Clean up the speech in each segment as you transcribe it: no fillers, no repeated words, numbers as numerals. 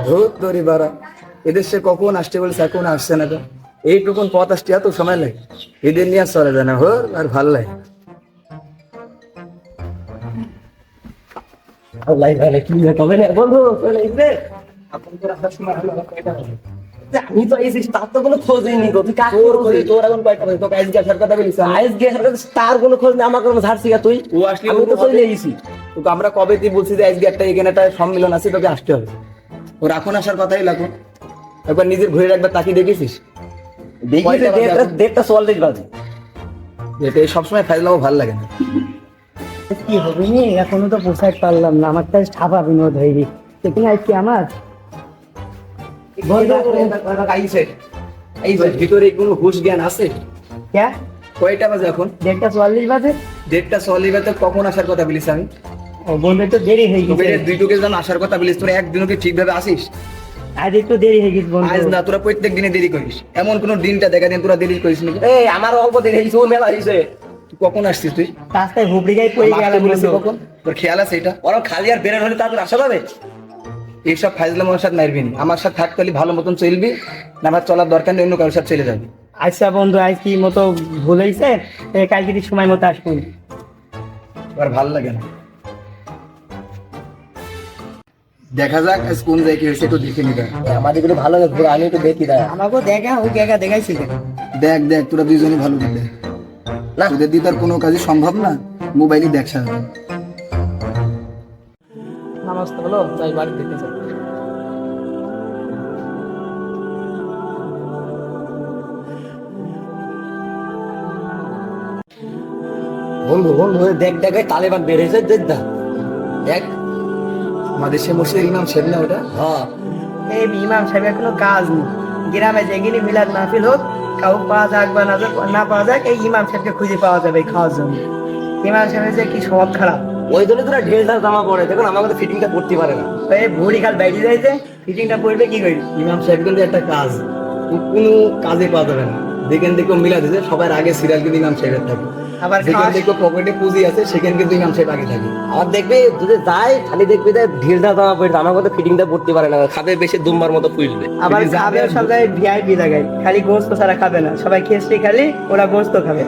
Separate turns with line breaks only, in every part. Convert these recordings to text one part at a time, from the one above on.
ধুর তোরি বাড়া, এদের সে কখন আসতে বলছে এখন আসছে না তো। এইটুকুন পথ আসতে এত সময় লাগে, এদের নিয়ে আর চলে যায় না। হোর আর ভাল লাগে।
আল্লাহ জানে কি যে কবে না বন্ধু চলে এসে আপন তো রাখার সময় হলো কয়টা বাজে? আমি তো এই তার তো কোনো খোঁজই নি গো। তুই কাকে
তোর
খোঁজ?
তোর এখন কয়টা বাজে? তোকে আজকে আসার কথা বলিস আমি।
আইস গে তার কোনো খোঁজ নেই, আমার কোনো ঝাড়ছি তুই।
ও আসলে
আমি তো চলে এসেছি।
তোকে আমরা কবে তুই বলছি যে আজকে একটা এখানে একটা সম্মেলন আছে, তোকে আসতে হবে। ওর এখন আসার কথাই লাগো। একবার নিজের ঘুরে একবার তাকিয়ে দেখেছিস?
দেখি
কয়টা বাজে এখন?
দেড়টা 44 বাজে।
এটা সবসময় ফাইজলামও ভালো লাগে না।
কি হবে নি, এখনো তো পোশাক পারলাম না। আমার তো ছাপা বিনোদ হয়নি, সেখানে আজকে আমার
আইছে এই ভিতরে কোনো হুশ জ্ঞান আছে?
ক্যা
কয়টা বাজে এখন?
1:44 বাজে।
1:40 বাজে কখন আসার কথা বলিস আমি?
ও বন্ধু, একটু দেরি হয়ে
তোকে
গেছে।
দুইটুকে যেন আসার কথা বলিস, তোরা একদিনও কি ঠিকভাবে আসিস?
আজ একটু দেরি হয়ে গেছে
আজ
বন্ধু।
না, তোরা প্রত্যেক দিনে দেরি করিস। এমন কোন দিনটা দেখা দিন তোরা দেরি করিস নাকি?
এই আমার অল্প দিন হইছে, ও মেলা হইছে।
তুই কখন আসছিস? তুই
রাস্তায় হুবড়ি গায়ে পড়ে
আমাকে
গেলাম
বলেছিস
বন্ধু।
কখন? তোর খেয়াল আছে এটা?
ওরা খালি আর বেরেন হলে তারপর আসা যাবে।
এইসব ফাইজলাম আমার সাথে মারবি না। আমার সাথে থাকতে হলে ভালো মতন চলবি, না আমার চলার দরকার নেই, অন্য কারোর সাথে চলে যাবি।
আচ্ছা বন্ধু, আজ কি মতো ভুল হয়েছে, কালকে ঠিক সময় মতো আসবেন।
আর ভালো লাগে না। দেখা যাক আজ কোন জায়গায় কি হয়েছে, একটু দেখে নিবে।
আমাদের কিন্তু ভালো লাগে ঘুরে, আমি একটু দেখি দা।
আমাকেও দেখা, ওই জায়গা দেখাইছিল।
দেখ দেখ, তোরা দুইজনই ভালো করে দেখ।
না।
তোদের দিয়ে তার কোনো কাজই সম্ভব না, মোবাইলই দেখ সারা।
নামাজ তো হলো, তাই বাড়ি দেখতে যাই।
বন্ধু বন্ধু দেখ দেখ এই তালেবান বের হয়েছে, দেখ দা দেখ।
আমাদের সে মসজিদের ইমাম সাহেব না ওটা?
হ্যাঁ
এই ইমাম সাহেবের কোনো কাজ নেই। গ্রামে যেগিনি মিলাদ মাহফিল হোক, কাউ পাওয়া যাক বা না পাওয়া যাক, এই ইমাম সাহেবকে খুঁজে পাওয়া যাবে খাওয়ার জন্য। ইমাম সাহেবের যে কি স্বভাব খারাপ।
ওই জন্য তোরা ঢেলটা জামা পরে, দেখুন আমাকে তো ফিটিংটা করতে পারে না।
এই ভুড়ি খাল বাইরে যাইতে ফিটিংটা পড়বে কি করি?
ইমাম সাহেব কিন্তু একটা কাজ, কোনো কাজে পাওয়া যাবে না। যেখান থেকে মিলা দিতে সবার আগে সিরিয়াল কিন্তু ইমাম সাহেবের থাকে।
আবার
যেখান
খাওয়া-
থেকে পকেটে পুঁজি আছে সেখানে কিন্তু ইমাম সাহেব আগে থাকে।
আর দেখবি যদি যায় খালি দেখবি যে ঢিলটা জামা পরে, আমাকে তো ফিটিংটা করতে পারে না, খাবে বেশি দুম্বার মতো ফুলবে।
আবার
যদি
খাবে
যাবে-
সব জায়গায় ভিআইপি জায়গায়, খালি গোস্ত ছাড়া খাবে না। সবাই খেয়েছে খালি, ওরা গোস্ত খাবে।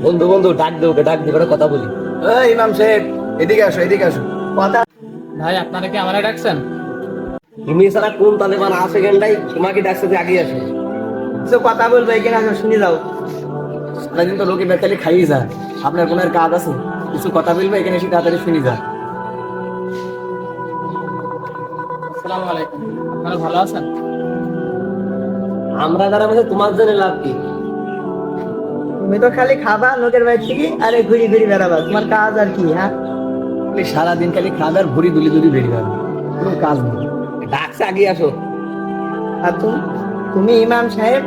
বন্ধু বন্ধু ডাক দে, ওকে ডাক দিয়ে করে কথা বলি।
এই ইমাম সাহেব, এদিকে আসো, এদিকে আসো।
কথা
ভাই আপনারা কি আমারে ডাকছেন?
তুমি ছাড়া কোন তালেবান আসে গেন্ডাই তোমাকে ডাকছে যে আগে আসো।
কিছু কথা বলবো, এখানে আসো, শুনে যাও।
সারাদিন তো লোকে বেতালি খাইয়ে যায়। আপনার কোনো আর কাজ আছে? কিছু কথা বলবে, এখানে এসে তাড়াতাড়ি শুনি যা।
আসসালামু আলাইকুম। আপনারা ভালো আছেন?
আমরা যারা বলছে তোমার জন্য লাভ কি?
তুমি তো খালি খাবা লোকের বাড়ি থেকে, আরে ঘুরি ঘুরি বেড়াবা। তোমার কাজ আর কি? হ্যাঁ,
খালি সারাদিন খালি খাবে আর ভুড়ি দুলি দুলি বেরিয়ে যাবে, কোনো কাজ নেই।
ডাকছে আগে আসো।
আর তুমি ইমাম সাহেব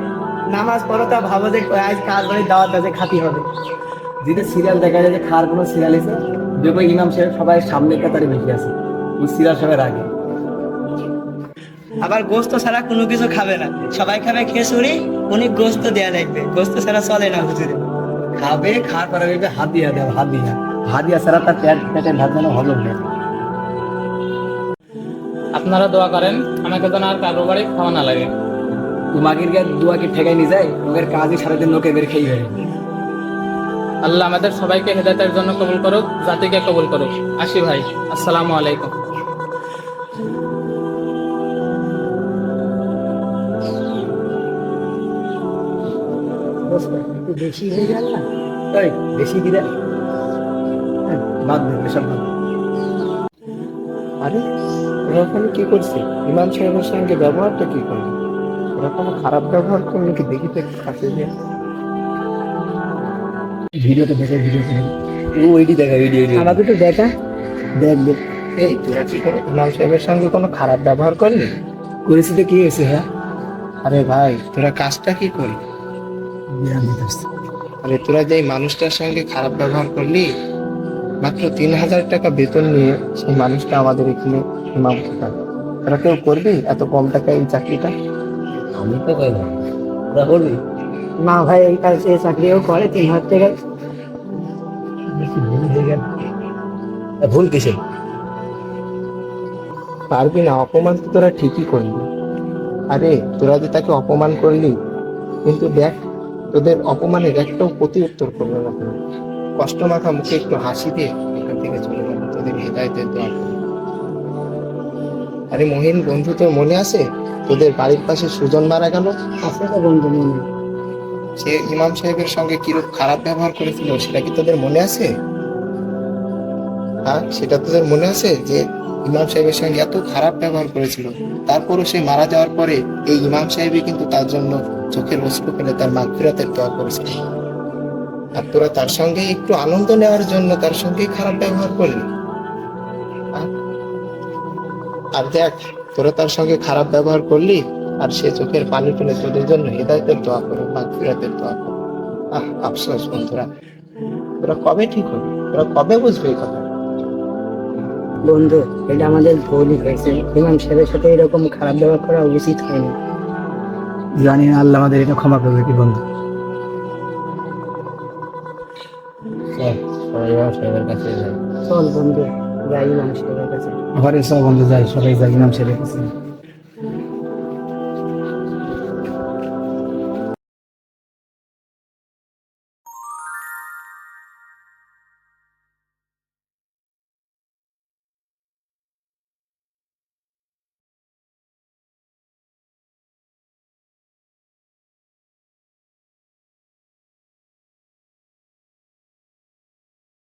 নামাজ পড়ো, তা ভাবো যে আজ কাজ বাড়ির দাওয়াত আছে, খাতি হবে।
যদি সিরিয়াল দেখা যায় যে খাওয়ার কোনো সিরিয়াল এসে দেখবো ইমাম সাহেব সবাই সামনের কাতারে বেশি আছে, ওই সিরিয়াল সবাই আগে।
আবার গোস্ত ছাড়া কোনো কিছু খাবে না, সবাই খাবে খেসুরি। উনি গোস্ত দেয়া লাগবে, গোস্ত ছাড়া চলে না হুজুরে।
খাবে, খাওয়ার পরে বলবে হাত দিয়া দেব, হাত দিয়া। হাত দিয়া ছাড়া তার পেটের ভাত যেন হজম নেই।
আপনারা দোয়া করেন আমাকে যেন আর কারো বাড়ি খাওয়া না লাগে।
তোমাকে দোয়া কি ঠেকাই নিয়ে যায়? লোকের কাজই সারাদিন লোকে বের খেয়ে যায়।
আল্লাহ আমাদের সবাইকে হেদায়েতের জন্য কবুল করুক, জাতিকে কবুল করুক। আসি ভাই, আসসালামু আলাইকুম।
গোস্ত একটু বেশি হয়ে গেল না?
এই বেশি কি দেয়? বাদ দে, এসব বাদ দে।
আরে ওরা ওখানে কি করছে? ইমাম সাহেবের সঙ্গে ব্যবহারটা কি করলো? ওরা কোনো খারাপ ব্যবহার করলো কি? দেখি তো একটু কাছে দিয়ে।
ভিডিওতে দেখে, ভিডিওতে ওইটি দেখা, ভিডিও
আমাকে তো দেখা।
দেখ দেখ।
এই তোরা কি করে ইমাম সাহেবের সঙ্গে কোনো খারাপ ব্যবহার করলি?
করেছি তো কি হয়েছে? হ্যাঁ,
আরে ভাই তোরা কাজটা কি করলি?
বিরাম দিতে আসছে।
আরে তোরা যে এই মানুষটার সঙ্গে খারাপ ব্যবহার করলি, মাত্র 3,000 টাকা বেতন নিয়ে সেই মানুষটা আমাদের এখানে ইমাম খোঁটাবে। তোরা কেউ করবি এত কম টাকায় এই চাকরিটা?
আমি তো কই না, ওরা করবি।
না ভাই, এই কাজ এই চাকরিও করে 3,000 টাকায়।
ভুল কিসে?
পারবি না, অপমান তো তোরা ঠিকই করলি। আরে তোরা যে তাকে অপমান করলি, কিন্তু দেখ তোদের অপমানের একটাও প্রতি উত্তর করলো না কেউ। কষ্ট মাখা মুখে একটু হাসি দিয়ে এখান থেকে চলে গেল, তোদের হেদায়েতের দোয়া করে। আরে মহিন বন্ধু, তোর মনে আছে তোদের বাড়ির পাশে সুজন মারা গেল?
আছে তো বন্ধু মনে।
সে ইমাম সাহেবের সঙ্গে কিরূপ খারাপ ব্যবহার করেছিল সেটা কি তোদের মনে আছে? হ্যাঁ, সেটা তোদের মনে আছে যে ইমাম সাহেবের সঙ্গে এত খারাপ ব্যবহার করেছিল, তারপরও সে মারা যাওয়ার পরে এই ইমাম সাহেবই কিন্তু তার জন্য চোখের অশ্রু ফেলে তার মাগফিরাতের দোয়া করেছিল। আর তোরা তার সঙ্গে একটু আনন্দ নেওয়ার জন্য তার সঙ্গে খারাপ ব্যবহার করলি। হ্যাঁ? আর দেখ, তোরা তার সঙ্গে খারাপ ব্যবহার করলি, আর সে চোখের পানি ফেলে তোদের জন্য হেদায়েতের দোয়া করে, মাগফিরাতের দোয়া করে। আফসোস বন্ধুরা, তোরা কবে ঠিক হবে, তোরা কবে বুঝবে এই কথা?
বন্ধু, এটা আমাদের ভুলই হয়েছে। ইমাম সাহেবের সাথে এরকম খারাপ ব্যবহার করা উচিত হয়নি।
জানি না আল্লাহ আমাদের এটা ক্ষমা করবে কি বন্ধু।
চল বন্ধু, যাই ইমাম সাহেবের কাছে।
ঘরে সব বন্ধু যাই, সবাই যাই ইমাম সাহেবের কাছে।